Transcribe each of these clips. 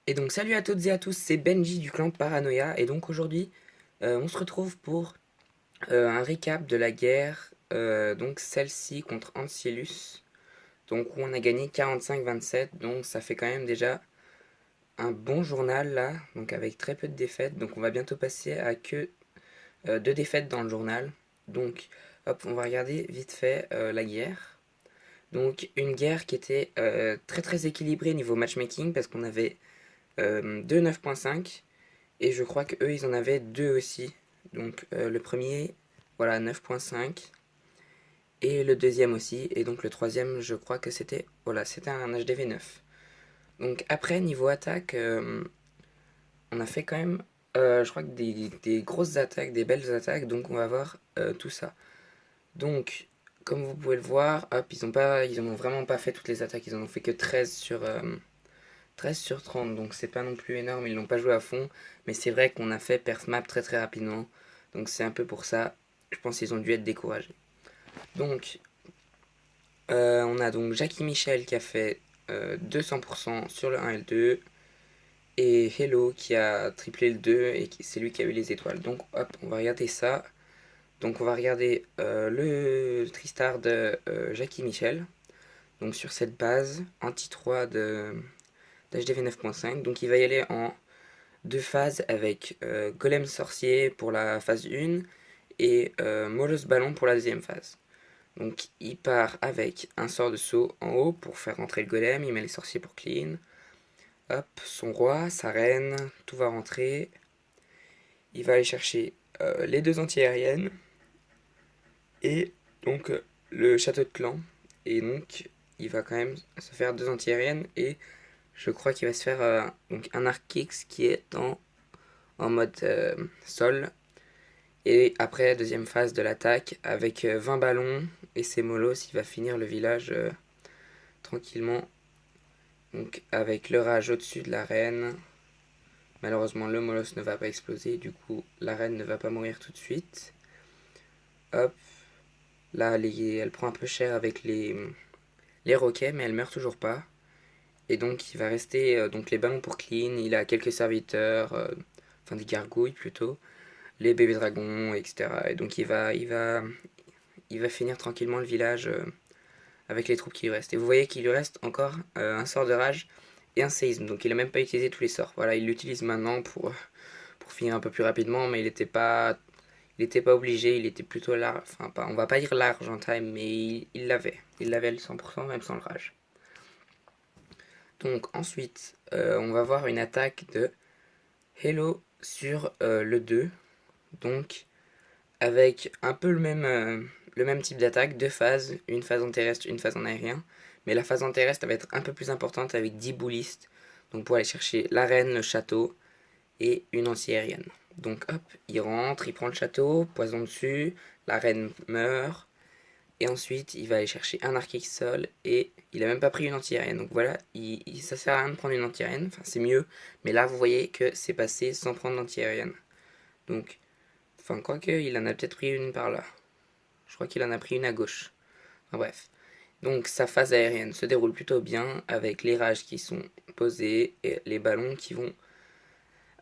Et donc salut à toutes et à tous, c'est Benji du clan Paranoia et donc aujourd'hui on se retrouve pour un récap de la guerre, donc celle-ci contre Ancielus, donc où on a gagné 45-27, donc ça fait quand même déjà un bon journal là, donc avec très peu de défaites, donc on va bientôt passer à que 2 défaites dans le journal. Donc hop, on va regarder vite fait la guerre. Donc une guerre qui était très très équilibrée niveau matchmaking parce qu'on avait 2 9.5. Et je crois qu'eux, ils en avaient deux aussi. Donc le premier, voilà, 9.5. Et le deuxième aussi. Et donc le troisième, je crois que c'était, voilà, c'était un HDV9. Donc après, niveau attaque, on a fait quand même, je crois que des grosses attaques, des belles attaques. Donc on va voir tout ça. Donc, comme vous pouvez le voir, hop, ils en ont vraiment pas fait toutes les attaques. Ils en ont fait que 13 sur 30, donc c'est pas non plus énorme, ils l'ont pas joué à fond, mais c'est vrai qu'on a fait perf map très très rapidement, donc c'est un peu pour ça, je pense qu'ils ont dû être découragés. Donc, on a donc Jackie Michel qui a fait 200% sur le 1 et le 2, et Hello qui a triplé le 2, et c'est lui qui a eu les étoiles. Donc hop, on va regarder ça. Donc on va regarder le Tristar de Jackie Michel, donc sur cette base, anti-3 d'HDV 9.5, donc il va y aller en 2 phases avec Golem Sorcier pour la phase 1 et Molosse Ballon pour la deuxième phase. Donc il part avec un sort de saut en haut pour faire rentrer le golem, il met les sorciers pour clean. Hop, son roi, sa reine, tout va rentrer. Il va aller chercher les deux anti-aériennes et donc le château de clan. Et donc il va quand même se faire deux anti-aériennes et je crois qu'il va se faire donc un arc X qui est en mode sol. Et après, deuxième phase de l'attaque, avec 20 ballons et ses molos, il va finir le village tranquillement. Donc avec le rage au-dessus de la reine. Malheureusement, le molos ne va pas exploser, du coup, la reine ne va pas mourir tout de suite. Hop, là, elle prend un peu cher avec les roquets, mais elle meurt toujours pas. Et donc, il va rester donc les ballons pour clean. Il a quelques serviteurs, enfin des gargouilles plutôt, les bébés dragons, etc. Et donc, il va finir tranquillement le village avec les troupes qui lui restent. Et vous voyez qu'il lui reste encore un sort de rage et un séisme. Donc il n'a même pas utilisé tous les sorts. Voilà, il l'utilise maintenant pour finir un peu plus rapidement, mais il était pas obligé, il était plutôt large. Enfin, pas, on va pas dire large en time, mais il l'avait. Il l'avait le 100% même sans le rage. Donc ensuite, on va voir une attaque de Hello sur le 2. Donc avec un peu le même type d'attaque, 2 phases, une phase en terrestre, une phase en aérien. Mais la phase en terrestre va être un peu plus importante avec 10 boulistes. Donc pour aller chercher l'arène, le château et une anti-aérienne. Donc hop, il rentre, il prend le château, poison dessus, la reine meurt. Et ensuite, il va aller chercher un arc sol et il a même pas pris une anti-aérienne. Donc voilà, ça sert à rien de prendre une anti-aérienne, enfin c'est mieux. Mais là, vous voyez que c'est passé sans prendre d'anti-aérienne. Donc, enfin, quoique, il en a peut-être pris une par là. Je crois qu'il en a pris une à gauche. Enfin, bref. Donc sa phase aérienne se déroule plutôt bien avec les rages qui sont posés et les ballons qui vont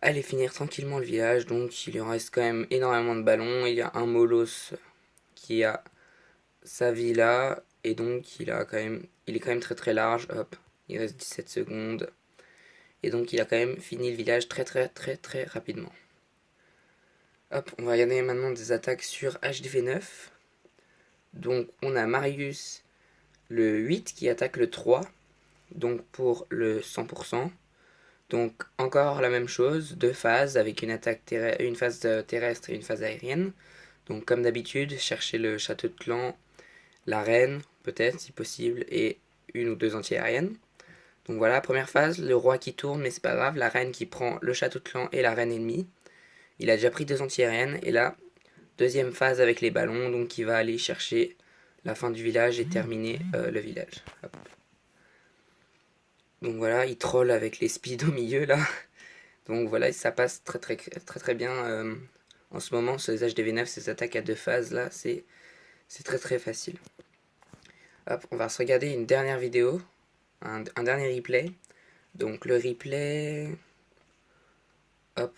aller finir tranquillement le village. Donc il lui en reste quand même énormément de ballons. Il y a un Molos qui a sa villa et donc il est quand même très très large. Hop, il reste 17 secondes. Et donc il a quand même fini le village très très très très rapidement. Hop, on va regarder maintenant des attaques sur HDV9. Donc on a Marius le 8 qui attaque le 3, donc pour le 100%. Donc encore la même chose, 2 phases avec une phase terrestre et une phase aérienne. Donc comme d'habitude, chercher le château de clan, la reine peut-être si possible, et une ou deux anti-aériennes. Donc voilà, première phase, le roi qui tourne, mais c'est pas grave, la reine qui prend le château de clan et la reine ennemie. Il a déjà pris 2 anti-aériennes, et là, deuxième phase avec les ballons, donc il va aller chercher la fin du village et terminer le village. Hop. Donc voilà, il troll avec les speeds au milieu là. Donc voilà, ça passe très très très très bien en ce moment sur les HDV9, ces attaques à 2 phases là, c'est très très facile. Hop, on va se regarder une dernière vidéo, un dernier replay Donc le replay... Hop.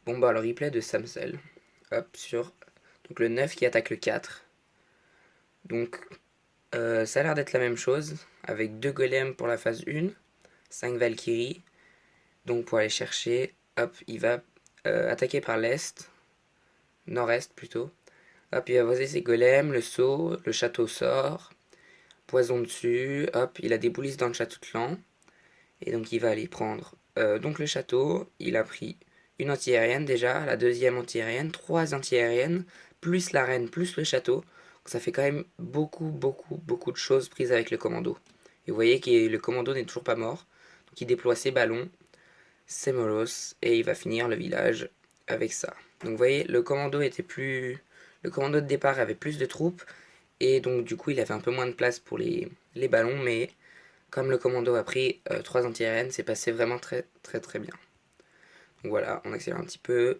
Bon bah le replay de Samsel. Hop, sur... Donc le 9 qui attaque le 4. Donc ça a l'air d'être la même chose. Avec 2 golems pour la phase 1. 5 Valkyries. Donc pour aller chercher... Hop, il va attaquer par l'est. Nord-est plutôt. Hop, il va poser ses golems, le saut, le château sort. Poison dessus. Hop, il a des boulisses dans le château de clan. Et donc il va aller prendre donc le château. Il a pris une anti-aérienne déjà, la deuxième anti-aérienne, 3 anti-aériennes, plus la reine, plus le château. Donc ça fait quand même beaucoup de choses prises avec le commando. Et vous voyez que le commando n'est toujours pas mort. Donc il déploie ses ballons, ses molosses, et il va finir le village avec ça. Donc vous voyez, le commando était plus... Le commando de départ avait plus de troupes, et donc du coup il avait un peu moins de place pour les ballons, mais comme le commando a pris 3 anti-aériennes, c'est passé vraiment très bien. Donc voilà, on accélère un petit peu.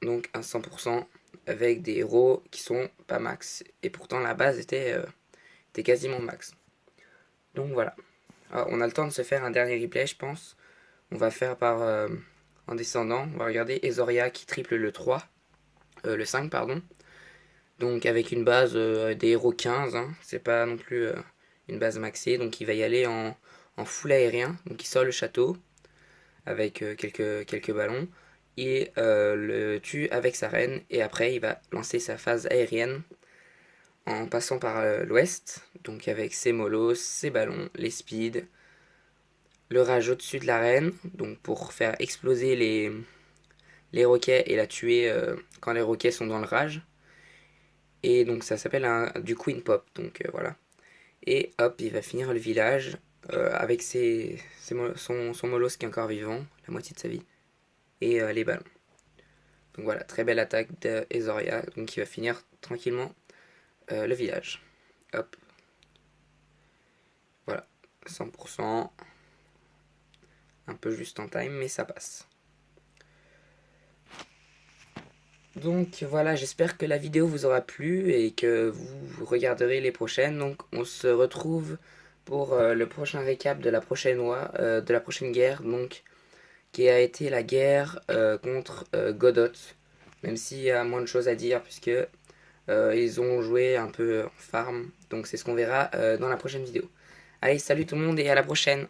Donc un 100% avec des héros qui sont pas max. Et pourtant la base était quasiment max. Donc voilà. Alors, on a le temps de se faire un dernier replay, je pense. On va faire par en descendant. On va regarder Ezoria qui triple le 3. Le 5, pardon. Donc avec une base des héros 15. Hein. C'est pas non plus une base maxée. Donc il va y aller en full aérien. Donc il sort le château avec quelques ballons. Il le tue avec sa reine. Et après il va lancer sa phase aérienne en passant par l'ouest. Donc avec ses molosses, ses ballons, les speeds. Le rage au-dessus de la reine. Donc pour faire exploser les roquets et la tuer quand les roquets sont dans le rage. Et donc ça s'appelle du Queen Pop. Donc voilà. Et hop, il va finir le village avec son molosse qui est encore vivant, la moitié de sa vie, et les ballons. Donc voilà, très belle attaque d'Ezoria, donc il va finir tranquillement le village. Hop. Voilà, 100%. Un peu juste en time, mais ça passe. Donc voilà, j'espère que la vidéo vous aura plu et que vous regarderez les prochaines. Donc on se retrouve pour le prochain récap de la prochaine guerre, donc qui a été la guerre contre Godot. Même s'il y a moins de choses à dire puisque ils ont joué un peu en farm. Donc c'est ce qu'on verra dans la prochaine vidéo. Allez, salut tout le monde et à la prochaine!